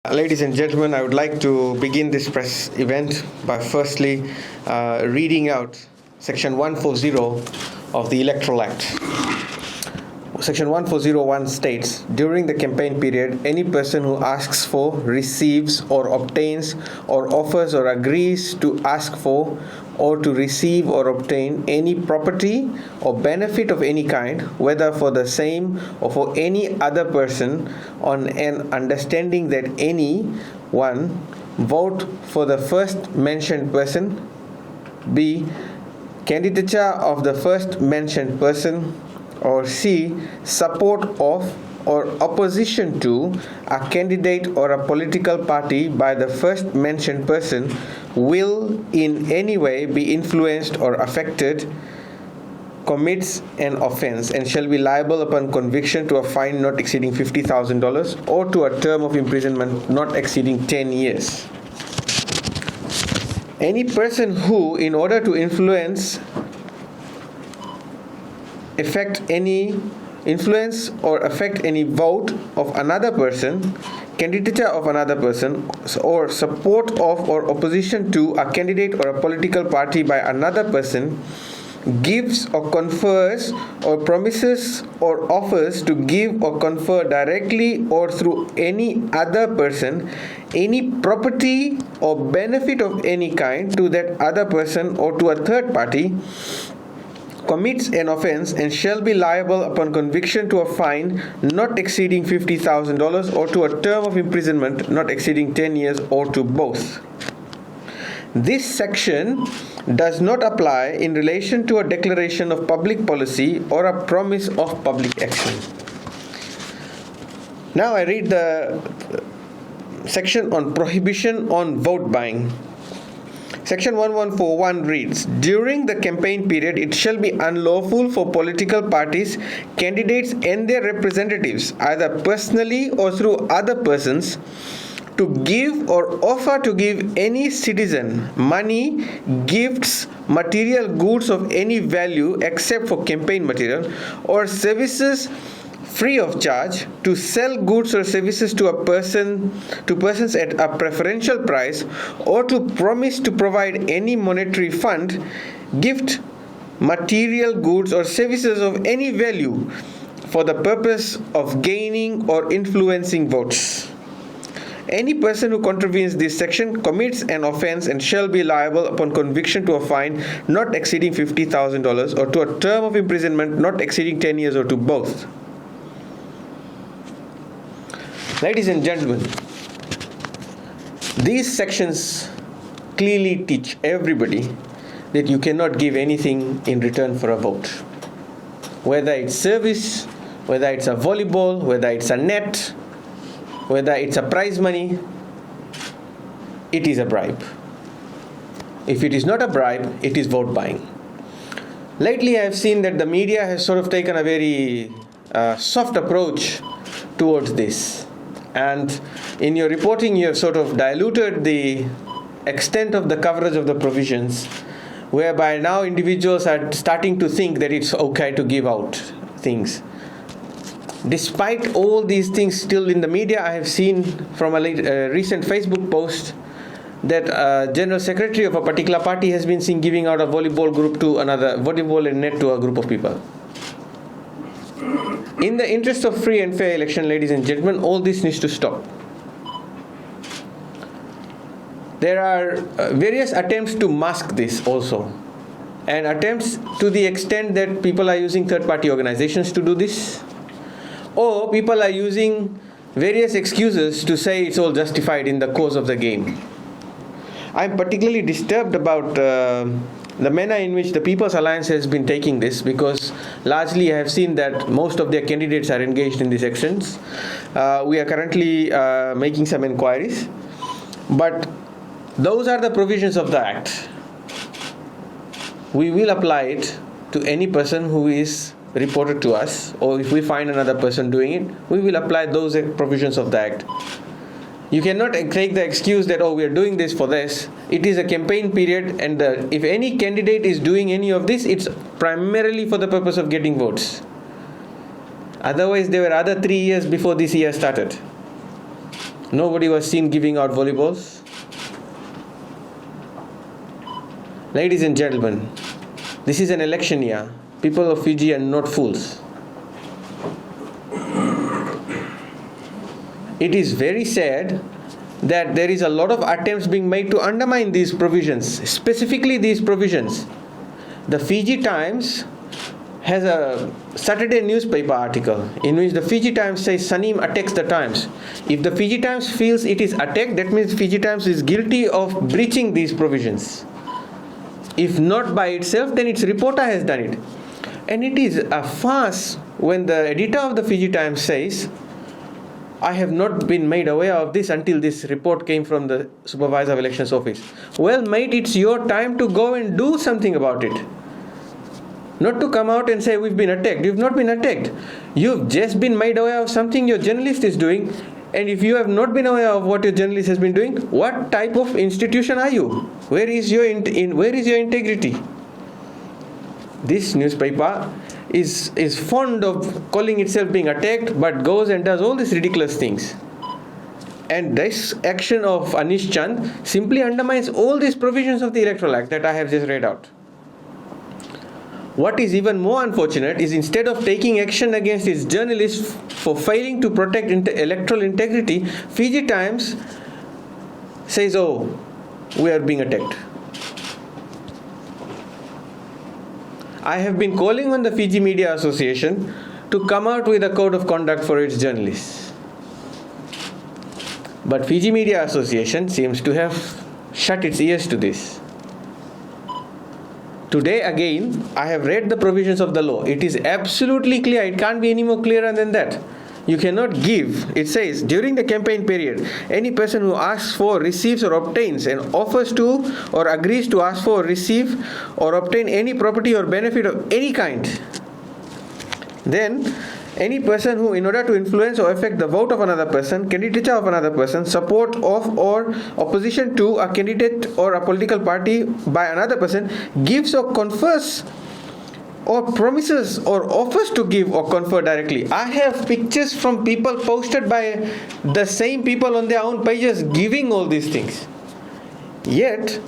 Ladies and gentlemen, I would like to begin this press event by firstly reading out Section 140 of the Electoral Act. Section 1401 states, during the campaign period, any person who asks for, receives, or obtains, or offers or agrees to ask for, or to receive or obtain any property or benefit of any kind, whether for the same or for any other person, on an understanding that any one vote for the first mentioned person, B, candidature of the first mentioned person, or C, support of or opposition to a candidate or a political party by the first mentioned person will in any way be influenced or affected, commits an offense and shall be liable upon conviction to a fine not exceeding $50,000 or to a term of imprisonment not exceeding 10 years. Any person who, in order to influence or affect any vote of another person, candidature of another person, or support of or opposition to a candidate or a political party by another person, gives or confers or promises or offers to give or confer directly or through any other person any property or benefit of any kind to that other person or to a third party, commits an offense and shall be liable upon conviction to a fine not exceeding $50,000 or to a term of imprisonment not exceeding 10 years or to both. This section does not apply in relation to a declaration of public policy or a promise of public action. Now I read the section on prohibition on vote buying. Section 1141 reads, during the campaign period, it shall be unlawful for political parties, candidates and their representatives, either personally or through other persons, to give or offer to give any citizen money, gifts, material goods of any value except for campaign material, or services free of charge, to sell goods or services to persons at a preferential price, or to promise to provide any monetary fund, gift, material goods or services of any value for the purpose of gaining or influencing votes. Any person who contravenes this section commits an offense and shall be liable upon conviction to a fine not exceeding $50,000 or to a term of imprisonment not exceeding 10 years or to both. Ladies and gentlemen, these sections clearly teach everybody that you cannot give anything in return for a vote. Whether it's service, whether it's a volleyball, whether it's a net, whether it's a prize money, it is a bribe. If it is not a bribe, it is vote buying. Lately, I have seen that the media has sort of taken a very soft approach towards this. And in your reporting, you have sort of diluted the extent of the coverage of the provisions, whereby now individuals are starting to think that it's okay to give out things. Despite all these things still in the media, I have seen from a recent Facebook post that a general secretary of a particular party has been seen giving out a volleyball group to another, volleyball and net to a group of people. In the interest of free and fair election, ladies and gentlemen, all this needs to stop. There are various attempts to mask this also, and attempts to the extent that people are using third-party organizations to do this, or people are using various excuses to say it's all justified in the course of the game. I'm particularly disturbed about the manner in which the People's Alliance has been taking this, because largely I have seen that most of their candidates are engaged in these actions. We are currently making some inquiries, but those are the provisions of the Act. We will apply it to any person who is reported to us, or if we find another person doing it, we will apply those provisions of the Act. You cannot take the excuse that, we are doing this for this. It is a campaign period, and if any candidate is doing any of this, it's primarily for the purpose of getting votes. Otherwise, there were other 3 years before this year started. Nobody was seen giving out volleyballs. Ladies and gentlemen, this is an election year. People of Fiji are not fools. It is very sad that there is a lot of attempts being made to undermine these provisions, specifically these provisions. The Fiji Times has a Saturday newspaper article in which the Fiji Times says Saneem attacks the Times. If the Fiji Times feels it is attacked, that means Fiji Times is guilty of breaching these provisions. If not by itself, then its reporter has done it. And it is a farce when the editor of the Fiji Times says, I have not been made aware of this until this report came from the Supervisor of Elections Office. Well, mate, it's your time to go and do something about it. Not to come out and say we've been attacked. You've not been attacked. You've just been made aware of something your journalist is doing. And if you have not been aware of what your journalist has been doing, what type of institution are you? Where is your integrity? This newspaper is fond of calling itself being attacked, but goes and does all these ridiculous things. And this action of Anish Chand simply undermines all these provisions of the Electoral Act that I have just read out. What is even more unfortunate is instead of taking action against its journalists for failing to protect electoral integrity, Fiji Times says, oh, we are being attacked. I have been calling on the Fiji Media Association to come out with a code of conduct for its journalists. But Fiji Media Association seems to have shut its ears to this. Today again, I have read the provisions of the law. It is absolutely clear. It can't be any more clearer than that. You cannot give. It says, during the campaign period, any person who asks for, receives or obtains and offers to or agrees to ask for, receive or obtain any property or benefit of any kind. Then, any person who, in order to influence or affect the vote of another person, candidature of another person, support of or opposition to a candidate or a political party by another person, gives or confers or promises or offers to give or confer directly. I have pictures from people posted by the same people on their own pages giving all these things. Yet,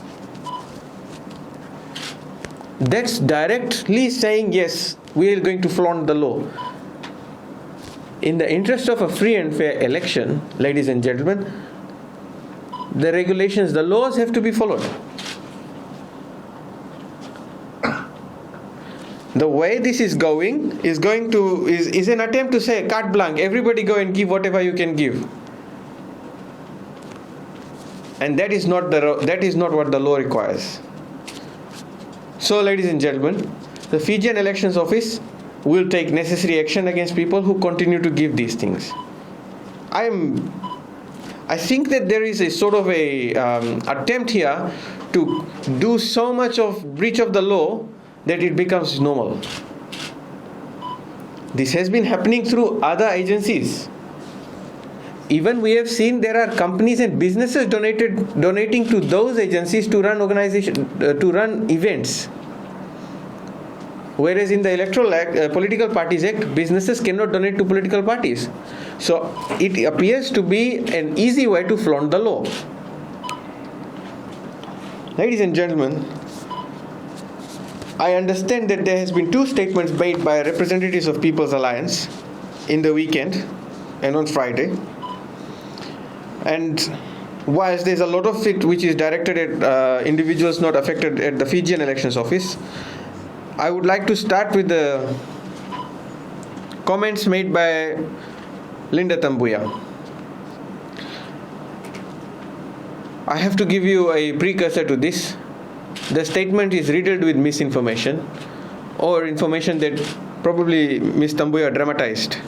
that's directly saying, yes, we are going to flaunt the law. In the interest of a free and fair election, ladies and gentlemen, the regulations, the laws have to be followed. The way this is going is an attempt to say carte blanche, everybody go and give whatever you can give. And that is not what the law requires. So, ladies and gentlemen, the Fijian Elections Office will take necessary action against people who continue to give these things. I think that there is a sort of a attempt here to do so much of breach of the law that it becomes normal. This has been happening through other agencies. Even we have seen there are companies and businesses donating to those agencies to run events. Whereas in the Electoral Act, Political Parties Act, businesses cannot donate to political parties. So it appears to be an easy way to flaunt the law. Ladies and gentlemen, I understand that there has been 2 statements made by representatives of People's Alliance in the weekend and on Friday. And whilst there's a lot of it which is directed at individuals not affected at the Fijian Elections Office, I would like to start with the comments made by Linda Tambuya. I have to give you a precursor to this. The statement is riddled with misinformation or information that probably Ms. Tambuya dramatized.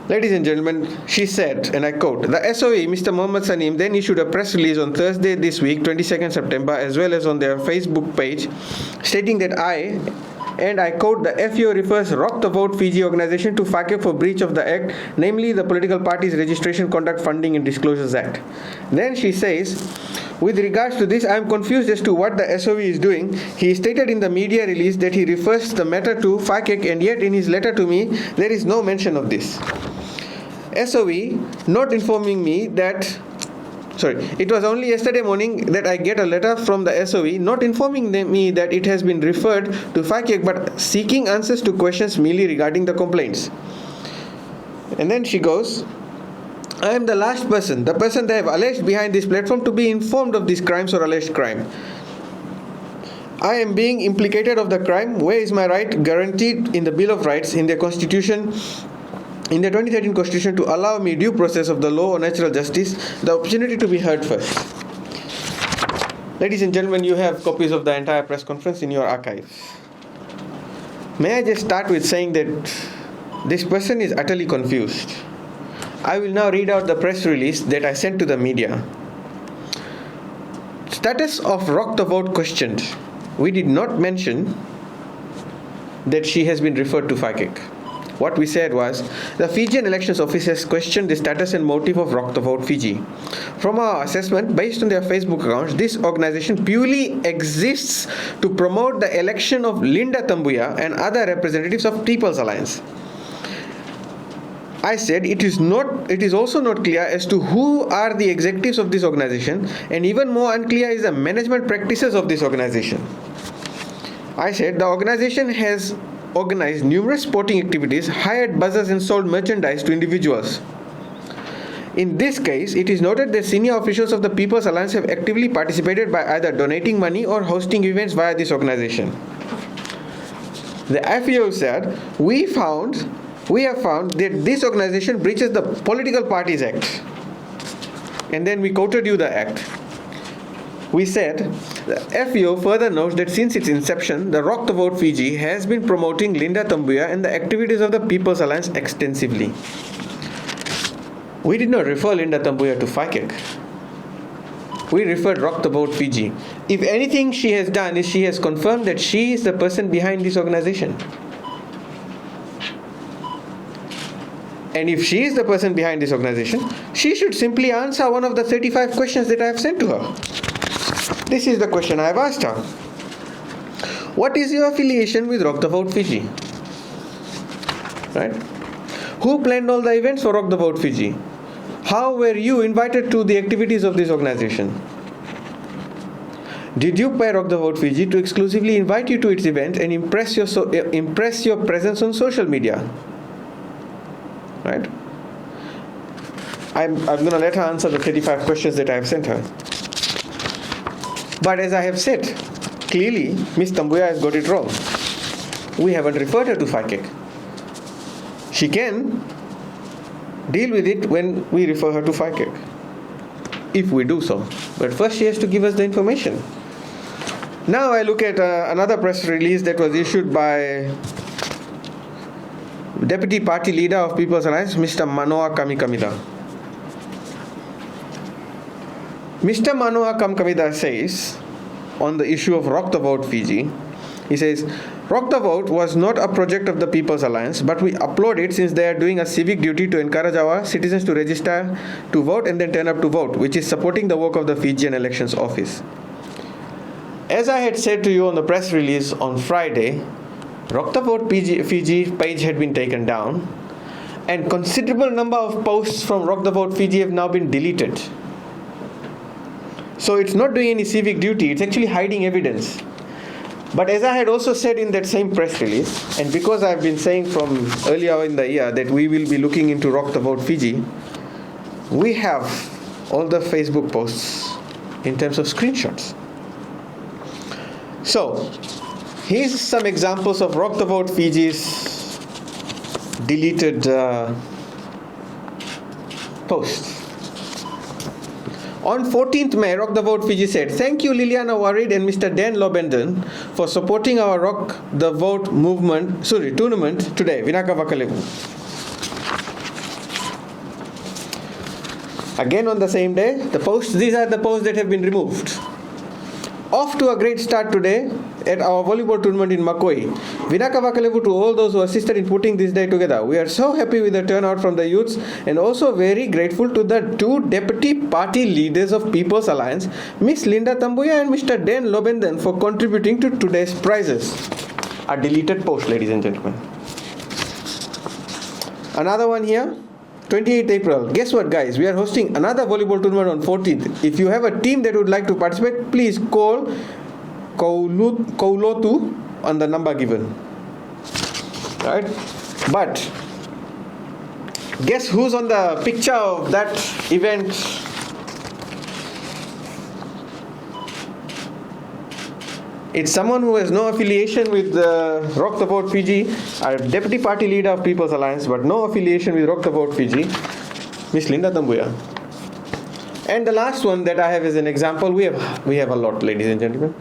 Ladies and gentlemen, she said, and I quote, the SOE, Mr. Mohammed Saneem, then issued a press release on Thursday this week, 22nd September, as well as on their Facebook page, stating that I quote, the FUO refers Rock the Vote Fiji organization to FAQE for breach of the Act, namely the Political Parties Registration, Conduct, Funding and Disclosures Act. Then she says, with regards to this, I am confused as to what the SOE is doing. He stated in the media release that he refers the matter to FAQE, and yet in his letter to me, there is no mention of this. SOE not informing me that, it was only yesterday morning that I get a letter from the SOE not informing me that it has been referred to FICAC but seeking answers to questions merely regarding the complaints. And then she goes, I am the last person, the person they have alleged behind this platform to be informed of these crimes or alleged crime. I am being implicated of the crime. Where is my right guaranteed in the Bill of Rights, in their Constitution, in the 2013 Constitution, to allow me due process of the law or natural justice, the opportunity to be heard first. Ladies and gentlemen, you have copies of the entire press conference in your archives. May I just start with saying that this person is utterly confused. I will now read out the press release that I sent to the media. Status of Rock the Vote questioned. We did not mention that she has been referred to FICAC. What we said was, the Fijian Elections Office has questioned the status and motive of Rock the Vote Fiji. From our assessment, based on their Facebook accounts, this organization purely exists to promote the election of Linda Tambuya and other representatives of People's Alliance. I said it is also not clear as to who are the executives of this organization, and even more unclear is the management practices of this organization. I said the organization has organized numerous sporting activities, hired buzzers and sold merchandise to individuals. In this case, it is noted that senior officials of the People's Alliance have actively participated by either donating money or hosting events via this organization. The FAO said, we have found that this organization breaches the Political Parties Act. And then we quoted you the act. We said, the FAO further notes that since its inception, the Rock the Vote Fiji has been promoting Linda Tambuya and the activities of the People's Alliance extensively. We did not refer Linda Tambuya to FICAC. We referred Rock the Vote Fiji. If anything she has done is she has confirmed that she is the person behind this organization. And if she is the person behind this organization, she should simply answer one of the 35 questions that I have sent to her. This is the question I have asked her. What is your affiliation with Rock the Vote Fiji? Right? Who planned all the events for Rock the Vote Fiji? How were you invited to the activities of this organization? Did you pay Rock the Vote Fiji to exclusively invite you to its event and impress your presence on social media? Right? I'm going to let her answer the 35 questions that I have sent her. But as I have said, clearly Ms. Tambuya has got it wrong. We haven't referred her to FICAC. She can deal with it when we refer her to FICAC, if we do so. But first she has to give us the information. Now I look at another press release that was issued by Deputy Party Leader of People's Alliance, Mr. Manoa Kamikamidah. Mr. Manoa Kamikamidah says, on the issue of Rock the Vote Fiji, he says, Rock the Vote was not a project of the People's Alliance, but we applaud it since they are doing a civic duty to encourage our citizens to register to vote and then turn up to vote, which is supporting the work of the Fijian Elections Office. As I had said to you on the press release on Friday, Rock the Vote Fiji page had been taken down, and considerable number of posts from Rock the Vote Fiji have now been deleted. So it's not doing any civic duty, it's actually hiding evidence. But as I had also said in that same press release, and because I've been saying from earlier in the year that we will be looking into Rock the Vote Fiji, we have all the Facebook posts in terms of screenshots. So, here's some examples of Rock the Vote Fiji's deleted posts. On 14th May, Rock the Vote Fiji said, "Thank you Liliana Warid and Mr. Dan Lobenden for supporting our Rock the Vote tournament today, Vinaka Vakalevu." Again on the same day, these are the posts that have been removed. Off to a great start today at our volleyball tournament in Makoi. Vinaka Vakalevu to all those who assisted in putting this day together. We are so happy with the turnout from the youths and also very grateful to the two deputy party leaders of People's Alliance, Miss Linda Tambuya and Mr. Dan Lobenden, for contributing to today's prizes. A deleted post, ladies and gentlemen. Another one here. 28th April. Guess what, guys? We are hosting another volleyball tournament on 14th. If you have a team that would like to participate, please call Kaulotu on the number given. Right? But guess who's on the picture of that event? It's someone who has no affiliation with Rock the Vote Fiji, our deputy party leader of People's Alliance, but no affiliation with Rock the Vote Fiji, Miss Linda Tambuya. And the last one that I have as an example, we have a lot, ladies and gentlemen.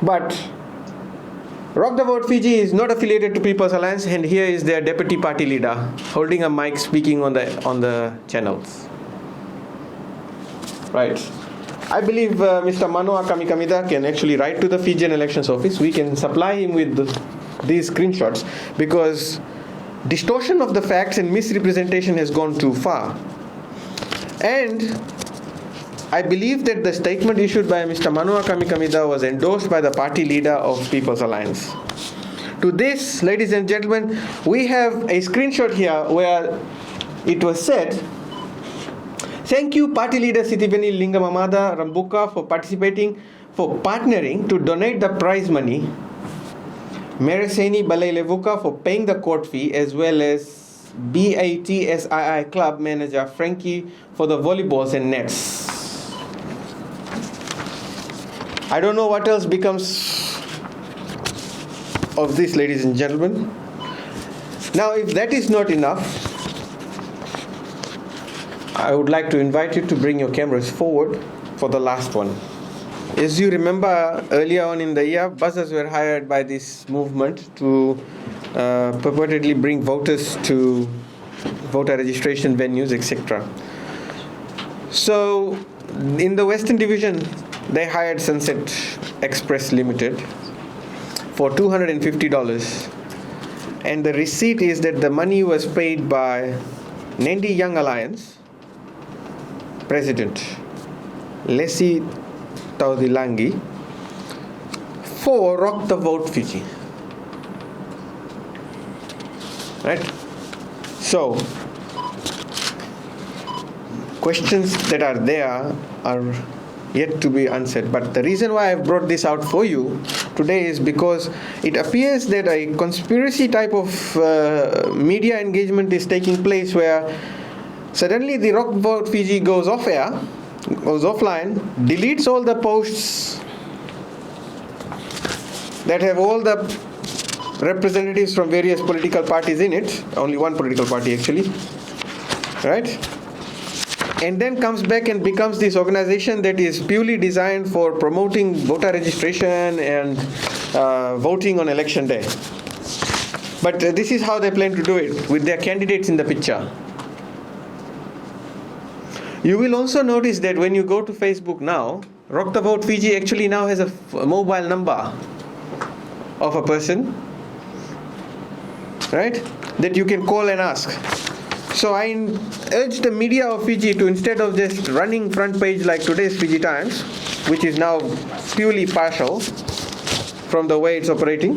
But Rock the Vote Fiji is not affiliated to People's Alliance, and here is their deputy party leader holding a mic speaking on the channels. Right. I believe Mr. Manoa Kamikamida can actually write to the Fijian Elections Office. We can supply him with these screenshots because distortion of the facts and misrepresentation has gone too far. And I believe that the statement issued by Mr. Manoa Kamikamida was endorsed by the party leader of People's Alliance. To this, ladies and gentlemen, we have a screenshot here where it was said, "Thank you, Party Leader Sitiveni Lingamamada Rambuka for partnering to donate the prize money, Mereseni Balailevuka for paying the court fee, as well as BATSII club manager Frankie for the volleyballs and nets." I don't know what else becomes of this, ladies and gentlemen. Now, if that is not enough, I would like to invite you to bring your cameras forward for the last one. As you remember, earlier on in the year, buzzers were hired by this movement to purportedly bring voters to voter registration venues, etc. So, in the Western Division, they hired Sunset Express Limited for $250. And the receipt is that the money was paid by Nandi Young Alliance President Lesi Taudilangi for Rock the Vote Fiji. Right? So, questions that are there are yet to be answered. But the reason why I've brought this out for you today is because it appears that a conspiracy type of media engagement is taking place where suddenly the Rock Vote Fiji goes off air, goes offline, deletes all the posts that have all the representatives from various political parties in it, only one political party actually, right? And then comes back and becomes this organization that is purely designed for promoting voter registration and voting on election day. But this is how they plan to do it, with their candidates in the picture. You will also notice that when you go to Facebook now, Rock the Vote Fiji actually now has a mobile number of a person, right, that you can call and ask. So I urge the media of Fiji to, instead of just running front page like today's Fiji Times, which is now purely partial from the way it's operating,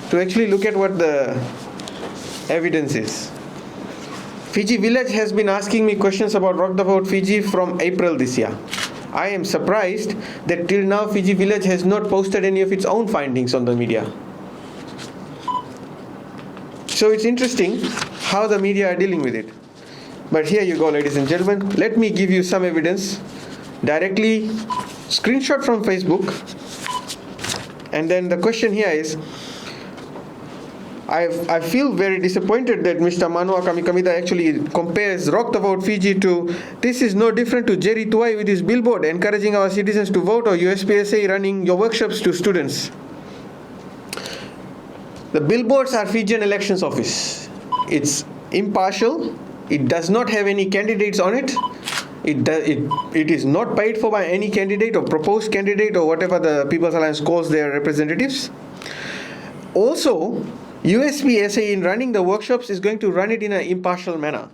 to actually look at what the evidence is. Fiji Village has been asking me questions about Rock the Vote Fiji from April this year. I am surprised that till now Fiji Village has not posted any of its own findings on the media. So it's interesting how the media are dealing with it. But here you go, ladies and gentlemen. Let me give you some evidence directly, screenshot from Facebook. And then the question here is, I feel very disappointed that Mr. Manoa Kamikamida actually compares Rock the Vote Fiji to, this is no different to Jerry Tuai with his billboard encouraging our citizens to vote, or USPSA running your workshops to students. The billboards are Fijian Elections Office. It's impartial. It does not have any candidates on it. It is not paid for by any candidate or proposed candidate or whatever the People's Alliance calls their representatives. Also, USPSA in running the workshops is going to run it in an impartial manner.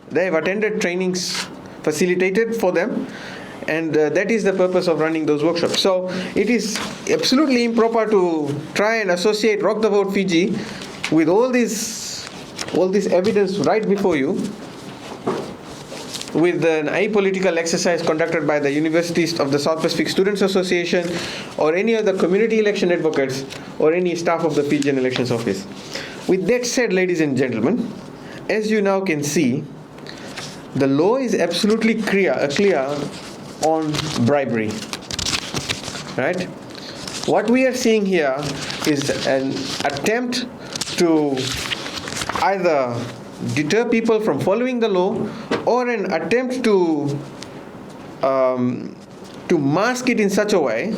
They have attended trainings facilitated for them, and that is the purpose of running those workshops. So it is absolutely improper to try and associate Rock the Vote Fiji with all this evidence right before you with an apolitical exercise conducted by the Universities of the South Pacific Students Association or any of the community election advocates or any staff of the Fijian Elections Office. With that said, ladies and gentlemen, as you now can see, the law is absolutely clear on bribery. Right? What we are seeing here is an attempt to either deter people from following the law or an attempt to mask it in such a way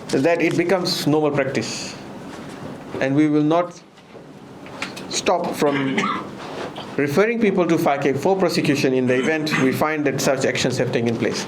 that it becomes normal practice. And we will not stop from referring people to FICAC for prosecution in the event we find that such actions have taken place.